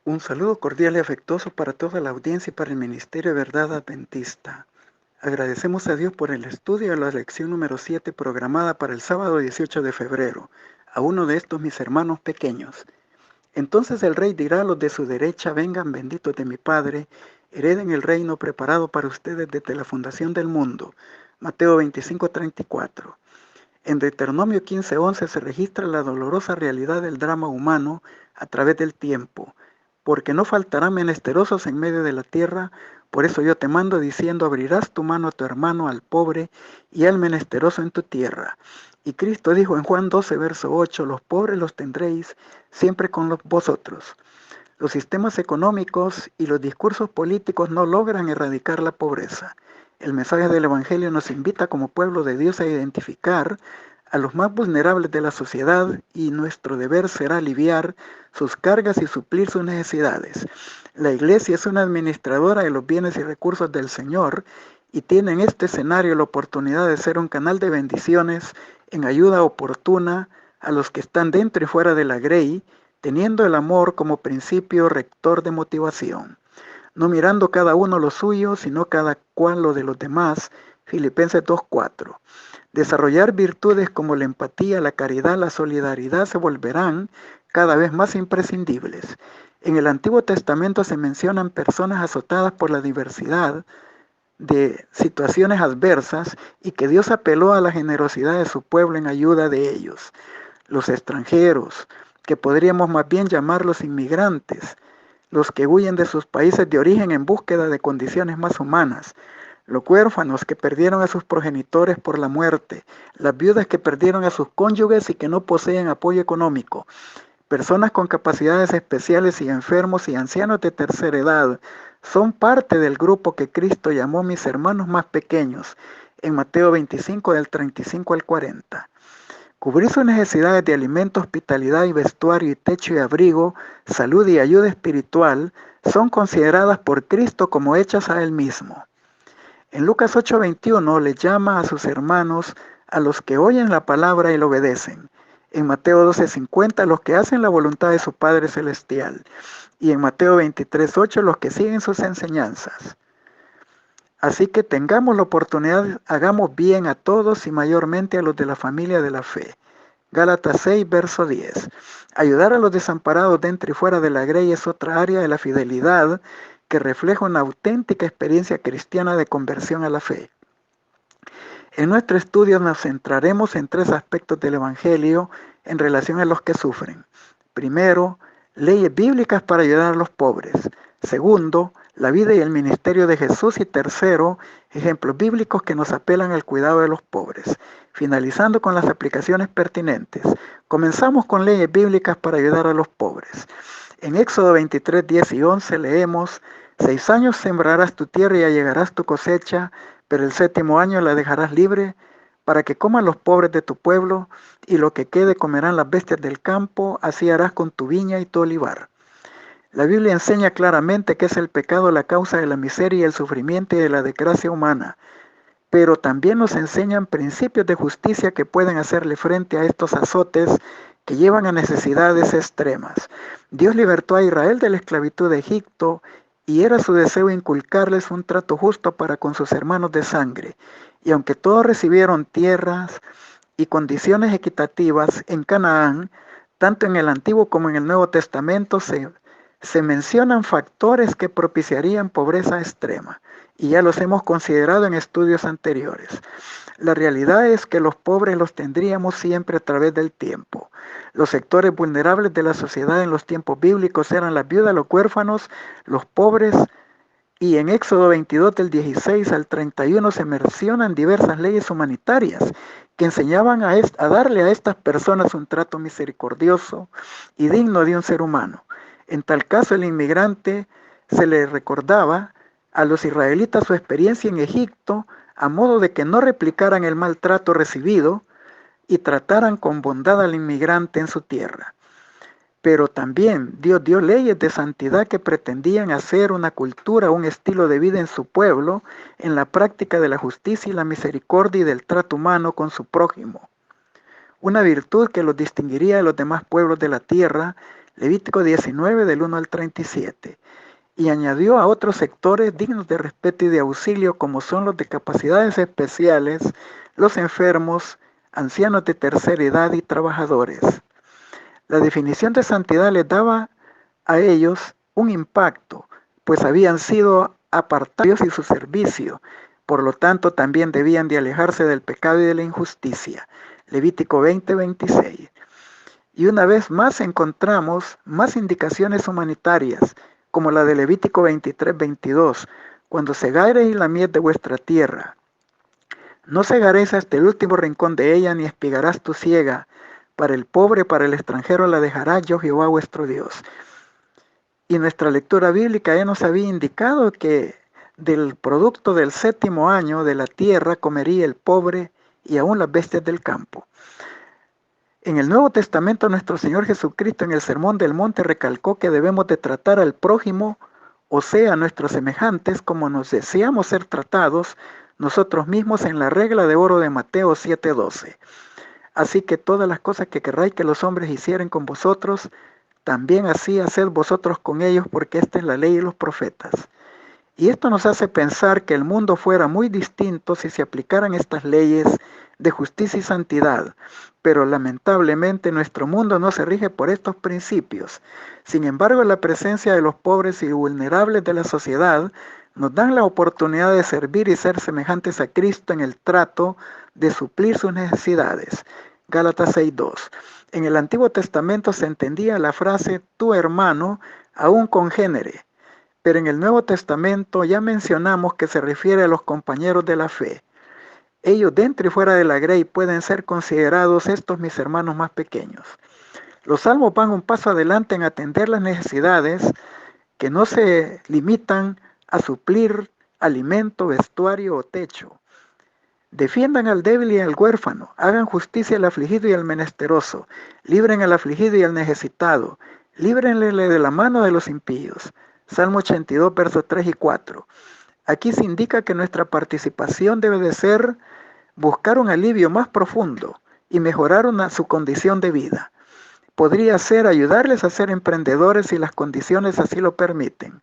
Un saludo cordial y afectuoso para toda la audiencia y para el Ministerio de Verdad Adventista. Agradecemos a Dios por el estudio de la lección número 7 programada para el sábado 18 de febrero, a uno de estos mis hermanos pequeños. Entonces el rey dirá a los de su derecha: vengan benditos de mi Padre, hereden el reino preparado para ustedes desde la fundación del mundo. Mateo 25:34. En Deuteronomio 15:11 se registra la dolorosa realidad del drama humano a través del tiempo. Porque no faltarán menesterosos en medio de la tierra, por eso yo te mando diciendo: abrirás tu mano a tu hermano, al pobre y al menesteroso en tu tierra. Y Cristo dijo en Juan 12, verso 8, los pobres los tendréis siempre con vosotros. Los sistemas económicos y los discursos políticos no logran erradicar la pobreza. El mensaje del Evangelio nos invita como pueblo de Dios a identificar a los más vulnerables de la sociedad, y nuestro deber será aliviar sus cargas y suplir sus necesidades. La Iglesia es una administradora de los bienes y recursos del Señor y tiene en este escenario la oportunidad de ser un canal de bendiciones en ayuda oportuna a los que están dentro y fuera de la grey, teniendo el amor como principio rector de motivación, no mirando cada uno lo suyo, sino cada cual lo de los demás. Filipenses 2:4. Desarrollar virtudes como la empatía, la caridad, la solidaridad se volverán cada vez más imprescindibles. En el Antiguo Testamento se mencionan personas azotadas por la diversidad de situaciones adversas y que Dios apeló a la generosidad de su pueblo en ayuda de ellos. Los extranjeros, que podríamos más bien llamarlos inmigrantes, los que huyen de sus países de origen en búsqueda de condiciones más humanas, los huérfanos que perdieron a sus progenitores por la muerte, las viudas que perdieron a sus cónyuges y que no poseen apoyo económico, personas con capacidades especiales y enfermos y ancianos de tercera edad, son parte del grupo que Cristo llamó mis hermanos más pequeños, en Mateo 25 del 35 al 40. Cubrir sus necesidades de alimento, hospitalidad y vestuario y techo y abrigo, salud y ayuda espiritual son consideradas por Cristo como hechas a Él mismo. En Lucas 8:21 le llama a sus hermanos a los que oyen la palabra y lo obedecen. En Mateo 12:50 los que hacen la voluntad de su Padre Celestial. Y en Mateo 23:8 los que siguen sus enseñanzas. Así que tengamos la oportunidad, hagamos bien a todos y mayormente a los de la familia de la fe. Gálatas 6, verso 10. Ayudar a los desamparados dentro y fuera de la grey es otra área de la fidelidad que refleja una auténtica experiencia cristiana de conversión a la fe. En nuestro estudio nos centraremos en tres aspectos del Evangelio en relación a los que sufren. Primero, leyes bíblicas para ayudar a los pobres. Segundo, la vida y el ministerio de Jesús. Y tercero, ejemplos bíblicos que nos apelan al cuidado de los pobres. Finalizando con las aplicaciones pertinentes. Comenzamos con leyes bíblicas para ayudar a los pobres. En Éxodo 23, 10 y 11 leemos: 6 años sembrarás tu tierra y allegarás tu cosecha, pero el 7º año la dejarás libre para que coman los pobres de tu pueblo, y lo que quede comerán las bestias del campo, así harás con tu viña y tu olivar. La Biblia enseña claramente que es el pecado la causa de la miseria y el sufrimiento y de la desgracia humana, pero también nos enseñan principios de justicia que pueden hacerle frente a estos azotes que llevan a necesidades extremas. Dios libertó a Israel de la esclavitud de Egipto y era su deseo inculcarles un trato justo para con sus hermanos de sangre. Y aunque todos recibieron tierras y condiciones equitativas en Canaán, tanto en el Antiguo como en el Nuevo Testamento se mencionan factores que propiciarían pobreza extrema, y ya los hemos considerado en estudios anteriores. La realidad es que los pobres los tendríamos siempre a través del tiempo. Los sectores vulnerables de la sociedad en los tiempos bíblicos eran las viudas, los huérfanos, los pobres, y en Éxodo 22 del 16 al 31 se mencionan diversas leyes humanitarias que enseñaban a darle a estas personas un trato misericordioso y digno de un ser humano. En tal caso, el inmigrante se le recordaba a los israelitas su experiencia en Egipto, a modo de que no replicaran el maltrato recibido y trataran con bondad al inmigrante en su tierra. Pero también Dios dio leyes de santidad que pretendían hacer una cultura, un estilo de vida en su pueblo, en la práctica de la justicia y la misericordia y del trato humano con su prójimo. Una virtud que los distinguiría de los demás pueblos de la tierra. Levítico 19 del 1 al 37. Y añadió a otros sectores dignos de respeto y de auxilio, como son los de capacidades especiales, los enfermos, ancianos de tercera edad y trabajadores. La definición de santidad les daba a ellos un impacto, pues habían sido apartados y su servicio, por lo tanto también debían de alejarse del pecado y de la injusticia. Levítico 20:26. Y una vez más encontramos más indicaciones humanitarias, como la de Levítico 23:22, cuando segareis la mies de vuestra tierra. No segaréis hasta el último rincón de ella, ni espigarás tu siega. Para el pobre, para el extranjero la dejará yo Jehová vuestro Dios. Y nuestra lectura bíblica ya nos había indicado que del producto del 7º año de la tierra comería el pobre y aún las bestias del campo. En el Nuevo Testamento nuestro Señor Jesucristo en el Sermón del Monte recalcó que debemos de tratar al prójimo, o sea, a nuestros semejantes, como nos deseamos ser tratados nosotros mismos, en la regla de oro de Mateo 7:12. Así que todas las cosas que querráis que los hombres hicieren con vosotros, también así haced vosotros con ellos, porque esta es la ley y los profetas. Y esto nos hace pensar que el mundo fuera muy distinto si se aplicaran estas leyes de justicia y santidad, pero lamentablemente nuestro mundo no se rige por estos principios. Sin embargo, la presencia de los pobres y vulnerables de la sociedad nos dan la oportunidad de servir y ser semejantes a Cristo en el trato de suplir sus necesidades. Gálatas 6:2. En el Antiguo Testamento se entendía la frase tu hermano, aún congénere, pero en el Nuevo Testamento ya mencionamos que se refiere a los compañeros de la fe. Ellos dentro y fuera de la grey pueden ser considerados estos mis hermanos más pequeños. Los salmos van un paso adelante en atender las necesidades que no se limitan a suplir alimento, vestuario o techo. Defiendan al débil y al huérfano, hagan justicia al afligido y al menesteroso, libren al afligido y al necesitado, líbrenle de la mano de los impíos. Salmo 82, versos 3 y 4. Aquí se indica que nuestra participación debe de ser buscar un alivio más profundo y mejorar su condición de vida. Podría ser ayudarles a ser emprendedores si las condiciones así lo permiten.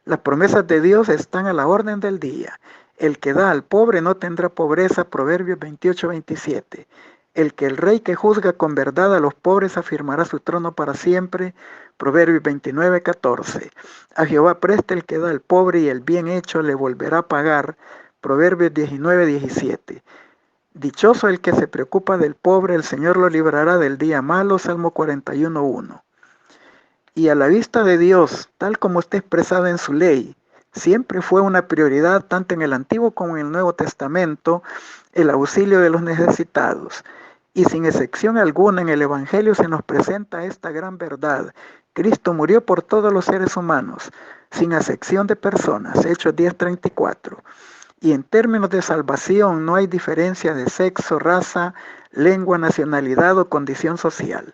Las promesas de Dios están a la orden del día. El que da al pobre no tendrá pobreza, Proverbios 28:27. El rey que juzga con verdad a los pobres afirmará su trono para siempre, Proverbios 29:14. A Jehová presta el que da al pobre y el bien hecho le volverá a pagar, Proverbios 19:17. Dichoso el que se preocupa del pobre, el Señor lo librará del día malo, Salmo 41:1. Y a la vista de Dios, tal como está expresado en su ley, siempre fue una prioridad tanto en el Antiguo como en el Nuevo Testamento el auxilio de los necesitados. Y sin excepción alguna en el Evangelio se nos presenta esta gran verdad. Cristo murió por todos los seres humanos, sin excepción de personas, Hechos 10:34. Y en términos de salvación no hay diferencia de sexo, raza, lengua, nacionalidad o condición social.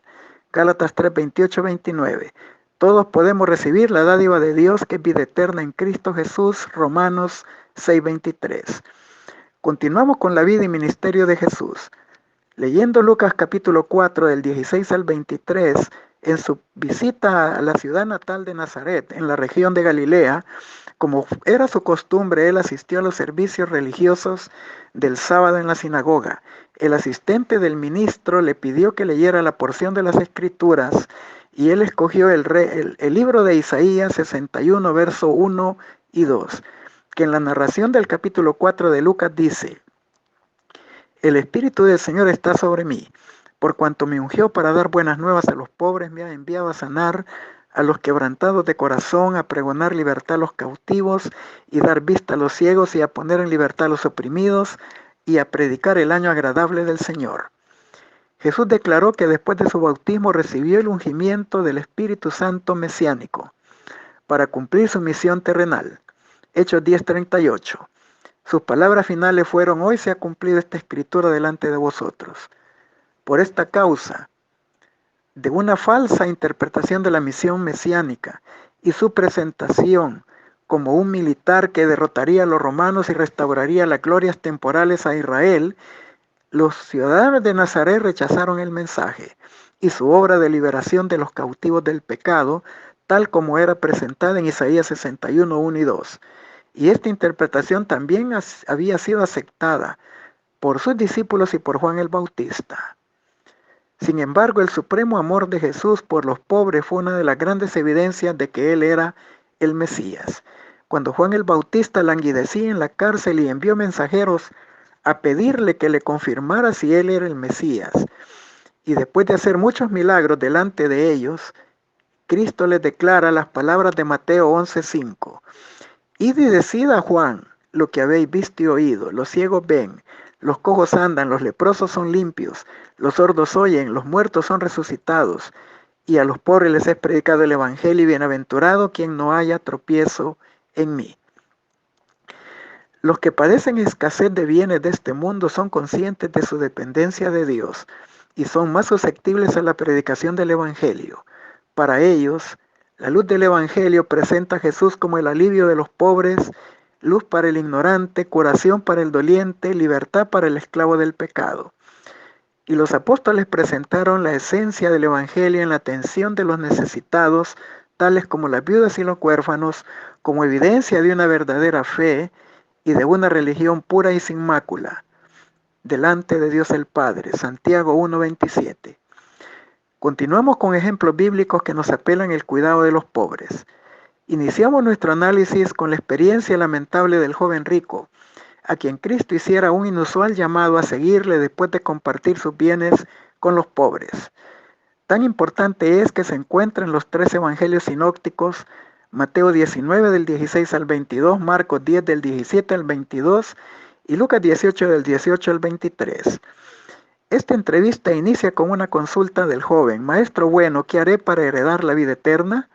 Gálatas 3:28-29. Todos podemos recibir la dádiva de Dios que es vida eterna en Cristo Jesús. Romanos 6:23. Continuamos con la vida y ministerio de Jesús. Leyendo Lucas capítulo 4 del 16 al 23, en su visita a la ciudad natal de Nazaret, en la región de Galilea, como era su costumbre, él asistió a los servicios religiosos del sábado en la sinagoga. El asistente del ministro le pidió que leyera la porción de las Escrituras y él escogió el libro de Isaías 61, verso 1 y 2, que en la narración del capítulo 4 de Lucas dice: el Espíritu del Señor está sobre mí, por cuanto me ungió para dar buenas nuevas a los pobres, me ha enviado a sanar a los quebrantados de corazón, a pregonar libertad a los cautivos y dar vista a los ciegos y a poner en libertad a los oprimidos y a predicar el año agradable del Señor. Jesús declaró que después de su bautismo recibió el ungimiento del Espíritu Santo mesiánico para cumplir su misión terrenal. Hechos 10:38. Sus palabras finales fueron: hoy se ha cumplido esta escritura delante de vosotros. Por esta causa, de una falsa interpretación de la misión mesiánica y su presentación como un militar que derrotaría a los romanos y restauraría las glorias temporales a Israel, Los ciudadanos de Nazaret rechazaron el mensaje y su obra de liberación de los cautivos del pecado, tal como era presentada en Isaías 61, 1 y 2. Y esta interpretación también había sido aceptada por sus discípulos y por Juan el Bautista. Sin embargo, el supremo amor de Jesús por los pobres fue una de las grandes evidencias de que Él era el Mesías. Cuando Juan el Bautista languidecía en la cárcel y envió mensajeros a pedirle que le confirmara si Él era el Mesías, y después de hacer muchos milagros delante de ellos, Cristo les declara las palabras de Mateo 11:5. Id y decid a Juan lo que habéis visto y oído: los ciegos ven, los cojos andan, los leprosos son limpios, los sordos oyen, los muertos son resucitados, y a los pobres les es predicado el evangelio, y bienaventurado quien no haya tropiezo en mí. Los que padecen escasez de bienes de este mundo son conscientes de su dependencia de Dios y son más susceptibles a la predicación del evangelio. Para ellos, la luz del evangelio presenta a Jesús como el alivio de los pobres, luz para el ignorante, curación para el doliente, libertad para el esclavo del pecado. Y los apóstoles presentaron la esencia del evangelio en la atención de los necesitados, tales como las viudas y los huérfanos, como evidencia de una verdadera fe y de una religión pura y sin mácula, delante de Dios el Padre. Santiago 1:27. Continuamos con ejemplos bíblicos que nos apelan el cuidado de los pobres. Iniciamos nuestro análisis con la experiencia lamentable del joven rico, a quien Cristo hiciera un inusual llamado a seguirle después de compartir sus bienes con los pobres. Tan importante es que se encuentra en los 3 evangelios sinópticos: Mateo 19 del 16 al 22, Marcos 10 del 17 al 22 y Lucas 18 del 18 al 23. Esta entrevista inicia con una consulta del joven: Maestro bueno, ¿qué haré para heredar la vida eterna?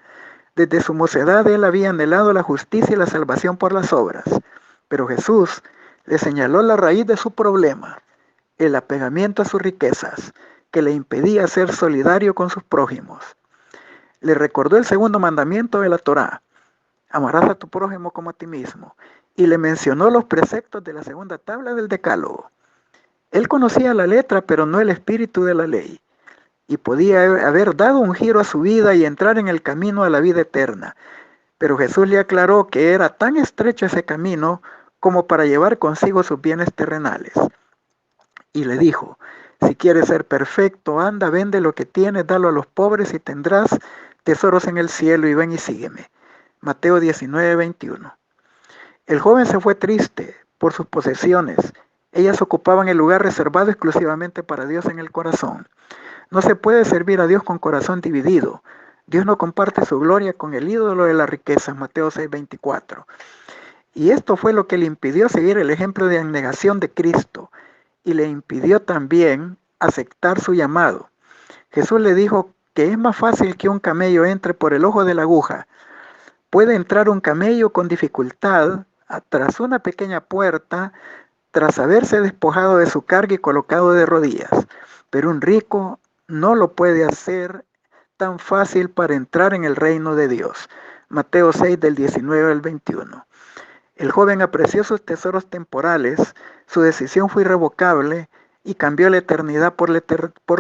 Desde su mocedad él había anhelado la justicia y la salvación por las obras, pero Jesús le señaló la raíz de su problema: el apegamiento a sus riquezas, que le impedía ser solidario con sus prójimos. Le recordó el segundo mandamiento de la Torá: amarás a tu prójimo como a ti mismo, y le mencionó los preceptos de la segunda tabla del Decálogo. Él conocía la letra, pero no el espíritu de la ley, y podía haber dado un giro a su vida y entrar en el camino a la vida eterna. Pero Jesús le aclaró que era tan estrecho ese camino como para llevar consigo sus bienes terrenales. Y le dijo: si quieres ser perfecto, anda, vende lo que tienes, dalo a los pobres y tendrás tesoros en el cielo, y ven y sígueme. Mateo 19:21. El joven se fue triste por sus posesiones. Ellas ocupaban el lugar reservado exclusivamente para Dios en el corazón. No se puede servir a Dios con corazón dividido. Dios no comparte su gloria con el ídolo de la riqueza. Mateo 6:24. Y esto fue lo que le impidió seguir el ejemplo de abnegación de Cristo, y le impidió también aceptar su llamado. Jesús le dijo que es más fácil que un camello entre por el ojo de la aguja. Puede entrar un camello con dificultad tras una pequeña puerta, tras haberse despojado de su carga y colocado de rodillas, pero un rico no lo puede hacer tan fácil para entrar en el reino de Dios. Mateo 6 del 19 al 21. El joven apreció sus tesoros temporales, su decisión fue irrevocable y cambió la eternidad por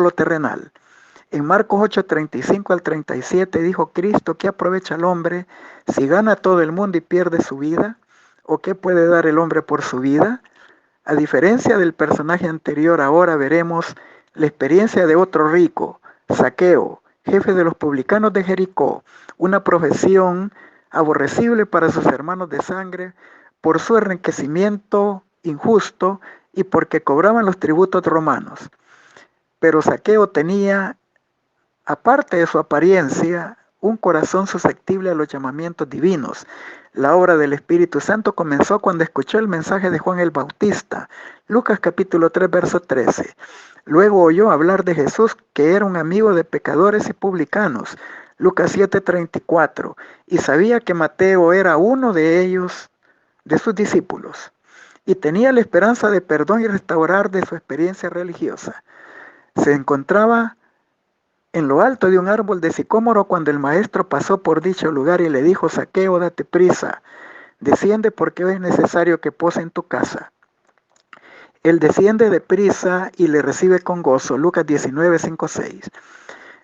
lo terrenal. En Marcos 8:35 al 37 dijo Cristo: ¿qué aprovecha el hombre si gana todo el mundo y pierde su vida? ¿O qué puede dar el hombre por su vida? A diferencia del personaje anterior, ahora veremos la experiencia de otro rico, Zaqueo, jefe de los publicanos de Jericó, una profesión aborrecible para sus hermanos de sangre por su enriquecimiento injusto y porque cobraban los tributos romanos. Pero Zaqueo tenía, aparte de su apariencia, un corazón susceptible a los llamamientos divinos. La obra del Espíritu Santo comenzó cuando escuchó el mensaje de Juan el Bautista. Lucas capítulo 3, verso 13. Luego oyó hablar de Jesús, que era un amigo de pecadores y publicanos. Lucas 7:34. Y sabía que Mateo era uno de ellos, de sus discípulos, y tenía la esperanza de perdón y restaurar de su experiencia religiosa. Se encontraba en lo alto de un árbol de sicómoro cuando el maestro pasó por dicho lugar y le dijo: Zaqueo, date prisa, desciende porque hoy es necesario que pose en tu casa. Él desciende deprisa y le recibe con gozo. Lucas 19, 5, 6.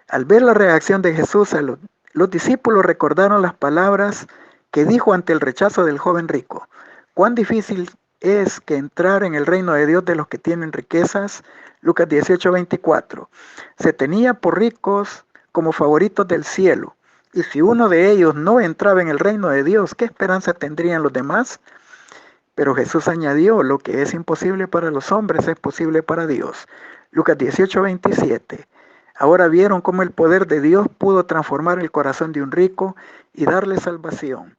Al ver la reacción de Jesús, los discípulos recordaron las palabras que dijo ante el rechazo del joven rico. Cuán difícil es que entrar en el reino de Dios de los que tienen riquezas. Lucas 18, 24. Se tenía por ricos como favoritos del cielo. Y si uno de ellos no entraba en el reino de Dios, ¿qué esperanza tendrían los demás? Pero Jesús añadió, lo que es imposible para los hombres es posible para Dios. Lucas 18, 27. Ahora vieron cómo el poder de Dios pudo transformar el corazón de un rico y darle salvación.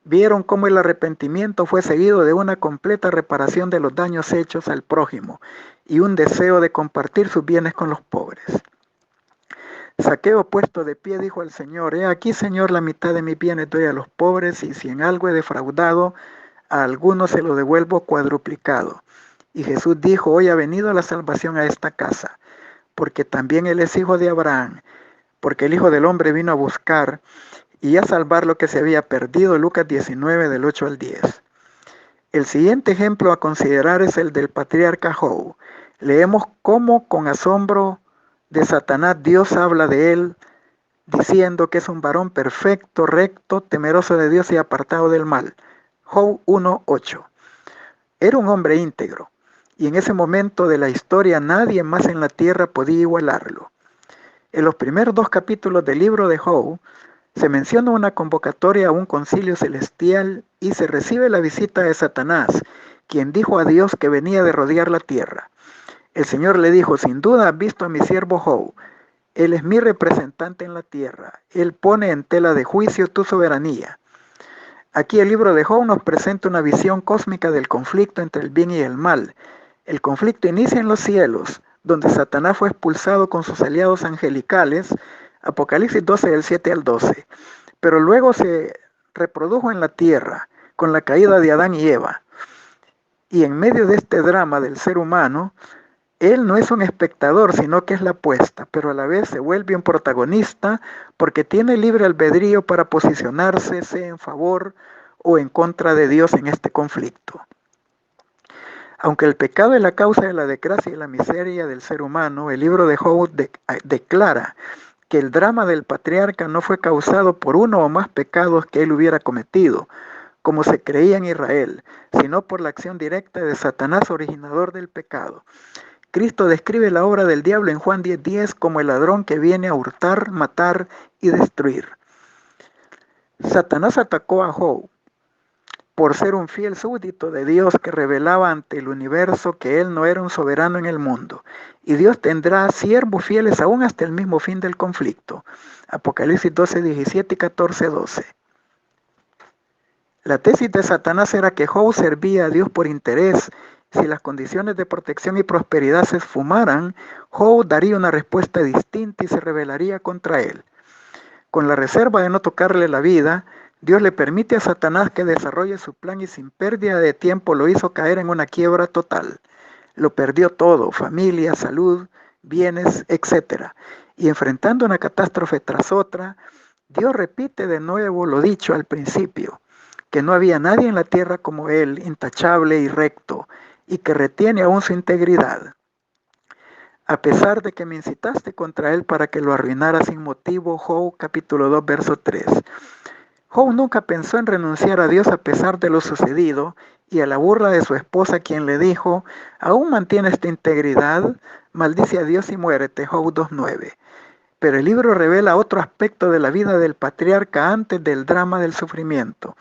Vieron cómo el arrepentimiento fue seguido de una completa reparación de los daños hechos al prójimo y un deseo de compartir sus bienes con los pobres. Zaqueo, puesto de pie, dijo al Señor: He aquí, Señor, la mitad de mis bienes doy a los pobres, y si en algo he defraudado a alguno se lo devuelvo cuadruplicado. Y Jesús dijo: Hoy ha venido la salvación a esta casa, porque también él es hijo de Abraham, porque el Hijo del Hombre vino a buscar y a salvar lo que se había perdido. Lucas 19, del 8 al 10. El siguiente ejemplo a considerar es el del patriarca Job. Leemos cómo con asombro de Satanás Dios habla de él, diciendo que es un varón perfecto, recto, temeroso de Dios y apartado del mal. Job 1:8. Era un hombre íntegro, y en ese momento de la historia nadie más en la tierra podía igualarlo. En los primeros 2 capítulos del libro de Job se menciona una convocatoria a un concilio celestial y se recibe la visita de Satanás, quien dijo a Dios que venía de rodear la tierra. El Señor le dijo: Sin duda has visto a mi siervo Job. Él es mi representante en la tierra. Él pone en tela de juicio tu soberanía. Aquí el libro de Job nos presenta una visión cósmica del conflicto entre el bien y el mal. El conflicto inicia en los cielos, donde Satanás fue expulsado con sus aliados angelicales, Apocalipsis 12, del 7 al 12. Pero luego se reprodujo en la tierra, con la caída de Adán y Eva. Y en medio de este drama del ser humano, él no es un espectador, sino que es la apuesta, pero a la vez se vuelve un protagonista porque tiene libre albedrío para posicionarse, sea en favor o en contra de Dios en este conflicto. Aunque el pecado es la causa de la desgracia y la miseria del ser humano, el libro de Job declara que el drama del patriarca no fue causado por uno o más pecados que él hubiera cometido, como se creía en Israel, sino por la acción directa de Satanás, originador del pecado. Cristo describe la obra del diablo en Juan 10:10 como el ladrón que viene a hurtar, matar y destruir. Satanás atacó a Job por ser un fiel súbdito de Dios que revelaba ante el universo que él no era un soberano en el mundo. Y Dios tendrá siervos fieles aún hasta el mismo fin del conflicto. Apocalipsis 12, 17 y 14, 12. La tesis de Satanás era que Job servía a Dios por interés. Si las condiciones de protección y prosperidad se esfumaran, Job daría una respuesta distinta y se rebelaría contra él. Con la reserva de no tocarle la vida, Dios le permite a Satanás que desarrolle su plan y sin pérdida de tiempo lo hizo caer en una quiebra total. Lo perdió todo: familia, salud, bienes, etc. Y enfrentando una catástrofe tras otra, Dios repite de nuevo lo dicho al principio, que no había nadie en la tierra como él, intachable y recto, y que retiene aún su integridad. A pesar de que me incitaste contra él para que lo arruinara sin motivo. Job capítulo 2, verso 3. Job nunca pensó en renunciar a Dios a pesar de lo sucedido y a la burla de su esposa, quien le dijo: ¿aún mantienes tu integridad? Maldice a Dios y muérete. Job 2:9. Pero el libro revela otro aspecto de la vida del patriarca antes del drama del sufrimiento.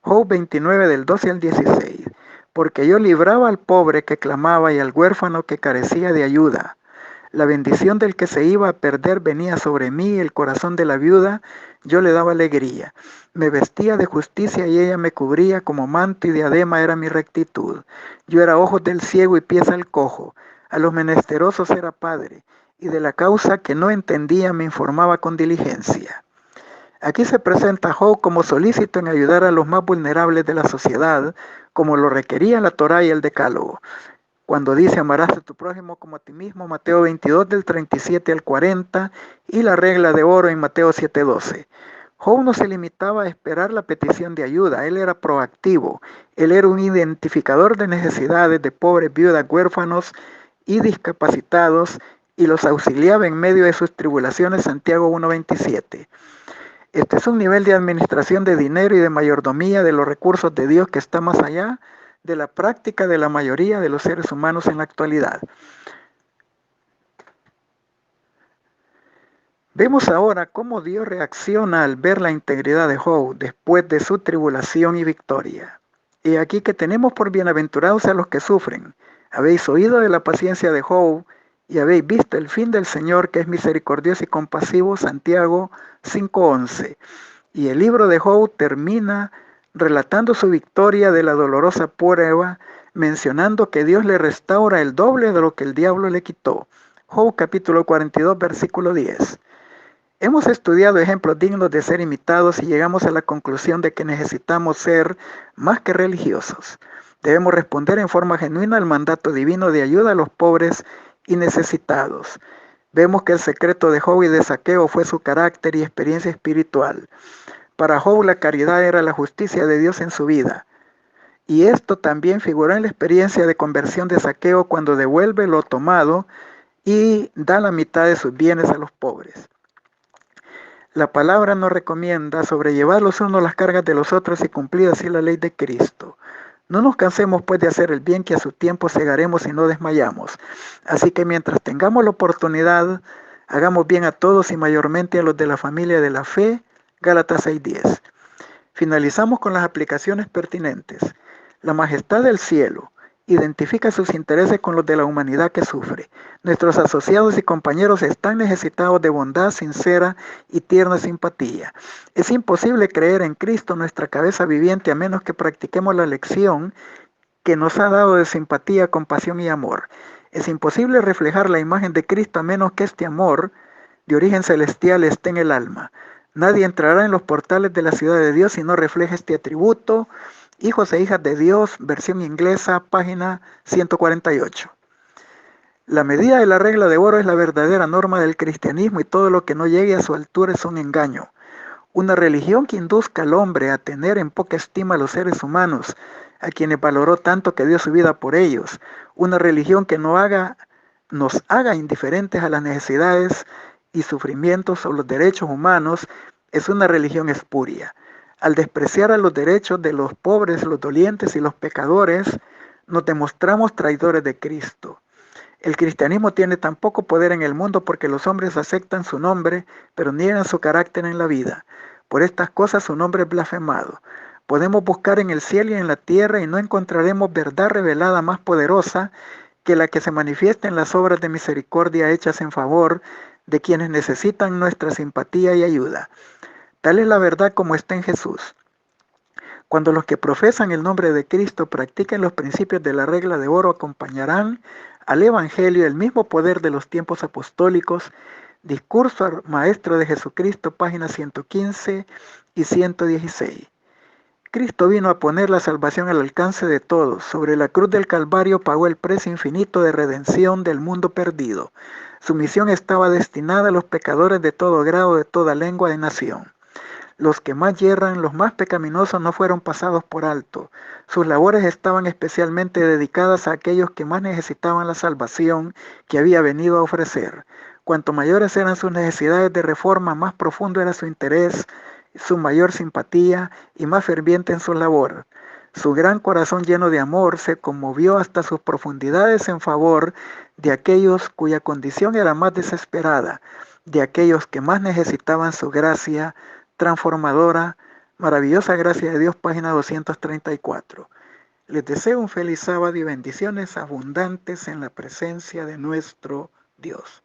Job 29, del 12 al 16. Porque yo libraba al pobre que clamaba y al huérfano que carecía de ayuda. La bendición del que se iba a perder venía sobre mí, el corazón de la viuda yo le daba alegría. Me vestía de justicia y ella me cubría, como manto y diadema era mi rectitud. Yo era ojos del ciego y pies al cojo. A los menesterosos era padre, y de la causa que no entendía me informaba con diligencia. Aquí se presenta a Job como solícito en ayudar a los más vulnerables de la sociedad, como lo requería la Torá y el Decálogo. Cuando dice: amarás a tu prójimo como a ti mismo, Mateo 22, del 37 al 40, y la regla de oro en Mateo 7:12. Job no se limitaba a esperar la petición de ayuda, él era proactivo, él era un identificador de necesidades de pobres, viudas, huérfanos y discapacitados y los auxiliaba en medio de sus tribulaciones, Santiago 1:27. Este es un nivel de administración de dinero y de mayordomía de los recursos de Dios que está más allá de la práctica de la mayoría de los seres humanos en la actualidad. Vemos ahora cómo Dios reacciona al ver la integridad de Job después de su tribulación y victoria. Y aquí que tenemos por bienaventurados a los que sufren. Habéis oído de la paciencia de Job y habéis visto el fin del Señor, que es misericordioso y compasivo, Santiago 5:11. Y el libro de Job termina relatando su victoria de la dolorosa prueba, mencionando que Dios le restaura el doble de lo que el diablo le quitó. Job capítulo 42, versículo 10. Hemos estudiado ejemplos dignos de ser imitados y llegamos a la conclusión de que necesitamos ser más que religiosos. Debemos responder en forma genuina al mandato divino de ayuda a los pobres y necesitados. Vemos que el secreto de Job y de Zaqueo fue su carácter y experiencia espiritual. Para Job la caridad era la justicia de Dios en su vida. Y esto también figuró en la experiencia de conversión de Zaqueo cuando devuelve lo tomado y da la mitad de sus bienes a los pobres. La palabra nos recomienda sobrellevar los unos las cargas de los otros y cumplir así la ley de Cristo. No nos cansemos pues de hacer el bien, que a su tiempo segaremos y no desmayamos. Así que mientras tengamos la oportunidad, hagamos bien a todos y mayormente a los de la familia de la fe. Gálatas 6:10. Finalizamos con las aplicaciones pertinentes. La majestad del cielo identifica sus intereses con los de la humanidad que sufre. Nuestros asociados y compañeros están necesitados de bondad sincera y tierna simpatía. Es imposible creer en Cristo, nuestra cabeza viviente, a menos que practiquemos la lección que nos ha dado de simpatía, compasión y amor. Es imposible reflejar la imagen de Cristo a menos que este amor de origen celestial esté en el alma. Nadie entrará en los portales de la ciudad de Dios si no refleja este atributo. Hijos e hijas de Dios, versión inglesa, página 148. La medida de la regla de oro es la verdadera norma del cristianismo y todo lo que no llegue a su altura es un engaño. Una religión que induzca al hombre a tener en poca estima a los seres humanos, a quienes valoró tanto que dio su vida por ellos. Una religión que nos haga indiferentes a las necesidades y sufrimientos o los derechos humanos, es una religión espuria. Al despreciar a los derechos de los pobres, los dolientes y los pecadores, nos demostramos traidores de Cristo. El cristianismo tiene tan poco poder en el mundo porque los hombres aceptan su nombre, pero niegan su carácter en la vida. Por estas cosas su nombre es blasfemado. Podemos buscar en el cielo y en la tierra y no encontraremos verdad revelada más poderosa que la que se manifiesta en las obras de misericordia hechas en favor de quienes necesitan nuestra simpatía y ayuda. Tal es la verdad como está en Jesús. Cuando los que profesan el nombre de Cristo practiquen los principios de la regla de oro, acompañarán al Evangelio el mismo poder de los tiempos apostólicos. Discurso maestro de Jesucristo, páginas 115 y 116. Cristo vino a poner la salvación al alcance de todos. Sobre la cruz del Calvario pagó el precio infinito de redención del mundo perdido. Su misión estaba destinada a los pecadores de todo grado, de toda lengua, de nación. Los que más yerran, los más pecaminosos, no fueron pasados por alto. Sus labores estaban especialmente dedicadas a aquellos que más necesitaban la salvación que había venido a ofrecer. Cuanto mayores eran sus necesidades de reforma, más profundo era su interés, su mayor simpatía y más ferviente en su labor. Su gran corazón lleno de amor se conmovió hasta sus profundidades en favor de aquellos cuya condición era más desesperada, de aquellos que más necesitaban su gracia transformadora. Maravillosa gracia de Dios, página 234. Les deseo un feliz sábado y bendiciones abundantes en la presencia de nuestro Dios.